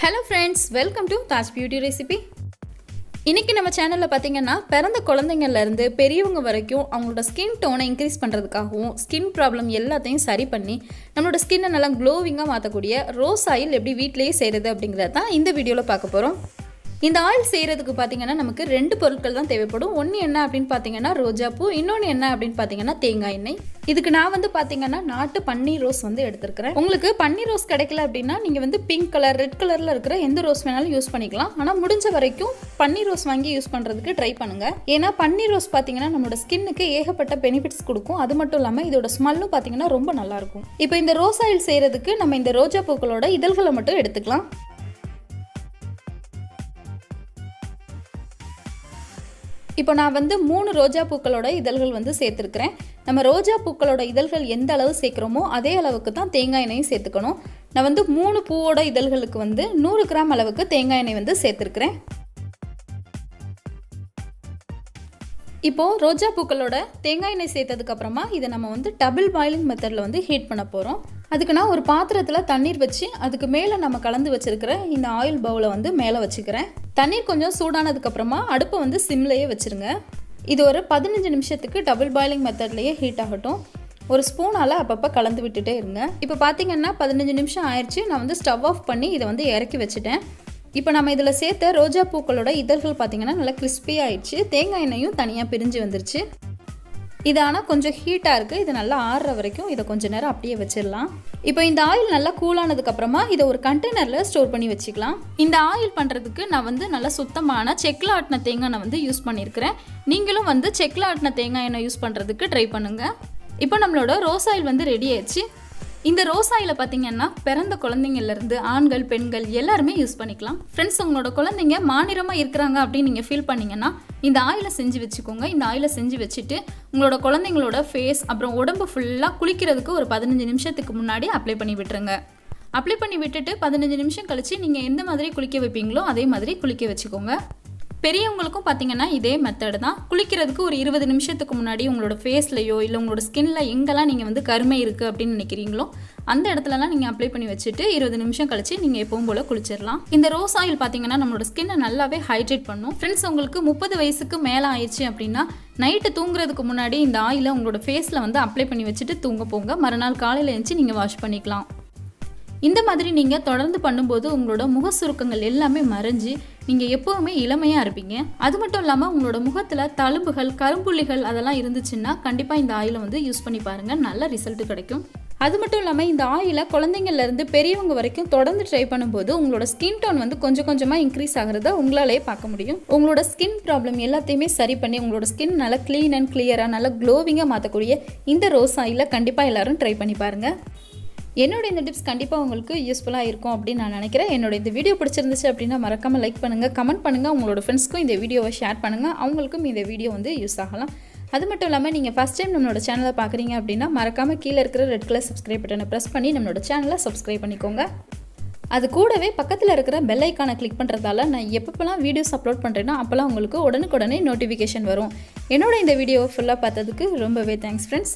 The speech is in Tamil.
Hello friends, welcome to Taj Beauty Recipe. இன்னைக்கு நம்ம சேனல்ல பாத்தீங்கன்னா பிறந்த குழந்தைங்கள்ல இருந்து பெரியவங்க வரைக்கும் அவங்களோட ஸ்கின் டோனை இன்க்ரீஸ் பண்றதுக்காகவும் ஸ்கின் ப்ராப்ளம் எல்லாத்தையும் சரி பண்ணி நம்மளோட ஸ்கின்னை நல்லா க்ளோவிங்கா மாத்தக்கூடிய ரோஸ் ஆயில் எப்படி வீட்லயே செய்யறது அப்படிங்கறத தான் இந்த வீடியோல பார்க்க போறோம். இந்த ஆயில் செய்யறதுக்கு பாத்தீங்கன்னா நமக்கு ரெண்டு பொருட்கள் தான் தேவைப்படும். ஒன்னு என்ன அப்படினு பாத்தீங்கன்னா ரோஜா பூ, இன்னொன்னு என்ன அப்படினு பாத்தீங்கன்னா தேங்காய் எண்ணெய். இதுக்கு நான் வந்து பாத்தீங்கன்னா நாட்டு பன்னீர் ரோஸ் வந்து எடுத்துக்கிறேன். உங்களுக்கு பன்னீர் ரோஸ் கிடைக்கல அப்படினா நீங்க வந்து பிங்க் கலர், ரெட் கலர்ல இருக்கிற எந்த ரோஸ் வேணாலும் யூஸ் பண்ணிக்கலாம். ஆனா முடிஞ்ச வரைக்கும் பன்னீர் ரோஸ் வாங்கி யூஸ் பண்றதுக்கு ட்ரை பண்ணுங்க. ஏன்னா பன்னீர் ரோஸ் பாத்தீங்கன்னா நம்மளோட ஸ்கின்னுக்கு ஏகப்பட்ட பெனிஃபிட்ஸ் கொடுக்கும். அது மட்டும் இல்லாம இதோட ஸ்மெல்லும் பாத்தீங்கன்னா ரொம்ப நல்லா இருக்கும். இப்போ இந்த ரோஸ் ஆயில் செய்யறதுக்கு நம்ம இந்த ரோஜா பூக்களோட இதழ்களை மட்டும் எடுத்துக்கலாம். இப்போ நான் வந்து 3 ரோஜா பூக்களோட இதழ்கள் வந்து சேர்த்துருக்கிறேன். நம்ம ரோஜா பூக்களோட இதழ்கள் எந்த அளவு சேர்க்குறோமோ அதே அளவுக்கு தான் தேங்காய் எண்ணெயும் சேர்த்துக்கணும். நான் வந்து 3 பூவோட இதழ்களுக்கு வந்து 100 கிராம் அளவுக்கு தேங்காய் எண்ணெய் வந்து சேர்த்துருக்கிறேன். இப்போது ரோஜா பூக்களோட தேங்காய் எண்ணெய் சேர்த்ததுக்கு அப்புறமா இதை நம்ம வந்து டபுள் பாயிலிங் மெத்தடில் வந்து ஹீட் பண்ண போகிறோம். அதுக்கு நான் ஒரு பாத்திரத்தில் தண்ணீர் வச்சு அதுக்கு மேலே நம்ம கலந்து வச்சிருக்கிற இந்த ஆயில் பவுலை வந்து மேலே வச்சுக்கிறேன். தண்ணீர் கொஞ்சம் சூடானதுக்கு அப்புறமா அடுப்பை வந்து சிம்லேயே வச்சுருங்க. இது ஒரு 15 நிமிஷத்துக்கு டபுள் பாயிலிங் மெத்தட்லேயே ஹீட் ஆகட்டும். ஒரு ஸ்பூனால் அப்பப்போ கலந்து விட்டுட்டே இருங்க. இப்போ பார்த்தீங்கன்னா 15 நிமிஷம் ஆயிடுச்சு. நான் வந்து ஸ்டவ் ஆஃப் பண்ணி இதை வந்து இறக்கி வச்சுட்டேன். இப்போ நம்ம இதில் சேர்த்த ரோஜா பூக்களோட இதழ்கள் பார்த்தீங்கன்னா நல்லா கிறிஸ்பி ஆயிடுச்சு. தேங்காய் எண்ணெயும் தனியாக பிரிஞ்சு வந்துருச்சு. இது ஆனால் கொஞ்சம் ஹீட்டாக இருக்குது. இது நல்லா ஆறுற வரைக்கும் இதை கொஞ்சம் நேரம் அப்படியே வச்சிடலாம். இப்போ இந்த ஆயில் நல்லா கூலானதுக்கப்புறமா இதை ஒரு கண்டெய்னரில் ஸ்டோர் பண்ணி வச்சுக்கலாம். இந்த ஆயில் பண்ணுறதுக்கு நான் வந்து நல்லா சுத்தமான செக்கில் ஆட்டின தேங்காய் எண்ணெய் வந்து யூஸ் பண்ணியிருக்கிறேன். நீங்களும் வந்து செக்கில் ஆட்டின தேங்காய் எண்ணெய் யூஸ் பண்ணுறதுக்கு ட்ரை பண்ணுங்கள். இப்போ நம்மளோட ரோஸ் ஆயில் வந்து ரெடி ஆயிடுச்சு. இந்த ரோஸ் ஆயிலை பார்த்தீங்கன்னா பிறந்த குழந்தைங்கள்லேருந்து ஆண்கள் பெண்கள் எல்லாருமே யூஸ் பண்ணிக்கலாம். ஃப்ரெண்ட்ஸ், உங்களோட குழந்தைங்க மாநிறமாக இருக்கிறாங்க அப்படின்னு நீங்கள் ஃபீல் பண்ணிங்கன்னா இந்த ஆயிலை செஞ்சு வச்சுக்கோங்க. இந்த ஆயிலை செஞ்சு வச்சுட்டு உங்களோட குழந்தைங்களோட ஃபேஸ் அப்புறம் உடம்பு ஃபுல்லாக குளிக்கிறதுக்கு ஒரு 15 நிமிஷத்துக்கு முன்னாடி அப்ளை பண்ணி விட்டுருங்க. அப்ளை பண்ணி விட்டுட்டு 15 நிமிஷம் கழித்து நீங்கள் எந்த மாதிரி குளிக்க வைப்பீங்களோ அதே மாதிரி குளிக்க வச்சுக்கோங்க. பெரியவங்களுக்கும் பார்த்தீங்கன்னா இதே மெத்தட் தான். குளிக்கிறதுக்கு ஒரு 20 நிமிஷத்துக்கு முன்னாடி உங்களோட ஃபேஸ்லையோ இல்லை உங்களோட ஸ்கின்ல எங்கெல்லாம் நீங்கள் வந்து கருமை இருக்குது அப்படின்னு நினைக்கிறீங்களோ அந்த இடத்துலலாம் நீங்கள் அப்ளை பண்ணி வச்சுட்டு 20 நிமிஷம் கழிச்சு நீங்கள் எப்பவும் போல் குளிச்சிடலாம். இந்த ரோஸ் ஆயில் பார்த்தீங்கன்னா நம்மளோட ஸ்கின்னை நல்லாவே ஹைட்ரேட் பண்ணும். ஃப்ரெண்ட்ஸ், உங்களுக்கு 30 வயசுக்கு மேலே ஆயிடுச்சு அப்படின்னா நைட்டு தூங்குறதுக்கு முன்னாடி இந்த ஆயிலை உங்களோட ஃபேஸில் வந்து அப்ளை பண்ணி வச்சுட்டு தூங்க போங்க. மறுநாள் காலையில் எழுந்துச்சு நீங்கள் வாஷ் பண்ணிக்கலாம். இந்த மாதிரி நீங்கள் தொடர்ந்து பண்ணும்போது உங்களோட முக சுருக்கங்கள் எல்லாமே மறைஞ்சு நீங்கள் எப்போவுமே இளமையாக இருப்பீங்க. அது மட்டும் இல்லாமல் உங்களோட முகத்தில் தழும்புகள், கரும்புள்ளிகள் அதெல்லாம் இருந்துச்சுன்னா கண்டிப்பாக இந்த ஆயிலை வந்து யூஸ் பண்ணி பாருங்கள். நல்ல ரிசல்ட் கிடைக்கும். அது மட்டும் இல்லாமல் இந்த ஆயிலை குழந்தைங்கள்லேருந்து பெரியவங்க வரைக்கும் தொடர்ந்து ட்ரை பண்ணும்போது உங்களோட ஸ்கின் டோன் வந்து கொஞ்சம் கொஞ்சமாக இன்க்ரீஸ் ஆகிறத உங்களாலே பார்க்க முடியும். உங்களோட ஸ்கின் ப்ராப்ளம் எல்லாத்தையுமே சரி பண்ணி உங்களோட ஸ்கின் நல்லா க்ளீன் அண்ட் கிளியராக நல்லா க்ளோவிங்காக மாற்றக்கூடிய இந்த ரோஸ் ஆயிலை கண்டிப்பாக எல்லோரும் ட்ரை பண்ணி பாருங்கள். என்னோட இந்த டிப்ஸ் கண்டிப்பாக உங்களுக்கு யூஸ்ஃபுல்லாக இருக்கும் அப்படின்னு நான் நினைக்கிறேன். என்னோட இந்த வீடியோ பிடிச்சிருந்துச்சு அப்படின்னா மறக்காமல் லைக் பண்ணுங்கள், கமெண்ட் பண்ணுங்கள், உங்களோட ஃப்ரெண்ட்ஸ்க்கும் இந்த வீடியோவை ஷேர் பண்ணுங்கள். அவங்களுக்கும் இந்த வீடியோ வந்து யூஸ் ஆகலாம். அது மட்டும் இல்லாமல் நீங்கள் ஃபஸ்ட் டைம் நம்மளோட சேனலை பார்க்குறீங்க அப்படின்னா மறக்காமல் கீழே இருக்கிற ரெட் கலர் சப்ஸ்கிரைப் பட்டனை ப்ரெஸ் பண்ணி நம்மளோட சேனலை சப்ஸ்கிரைப் பண்ணிக்கோங்க. அது கூடவே பக்கத்தில் இருக்கிற பெல் ஐக்கானை கிளிக் பண்ணுறதால நான் எப்பப்பெல்லாம் வீடியோஸ் அப்லோட் பண்ணுறேன்னா அப்போல்லாம் உங்களுக்கு உடனுக்குடனே நோட்டிஃபிகேஷன் வரும். என்னோட இந்த வீடியோவை ஃபுல்லாக பார்த்ததுக்கு ரொம்பவே தேங்க்ஸ் ஃப்ரெண்ட்ஸ்.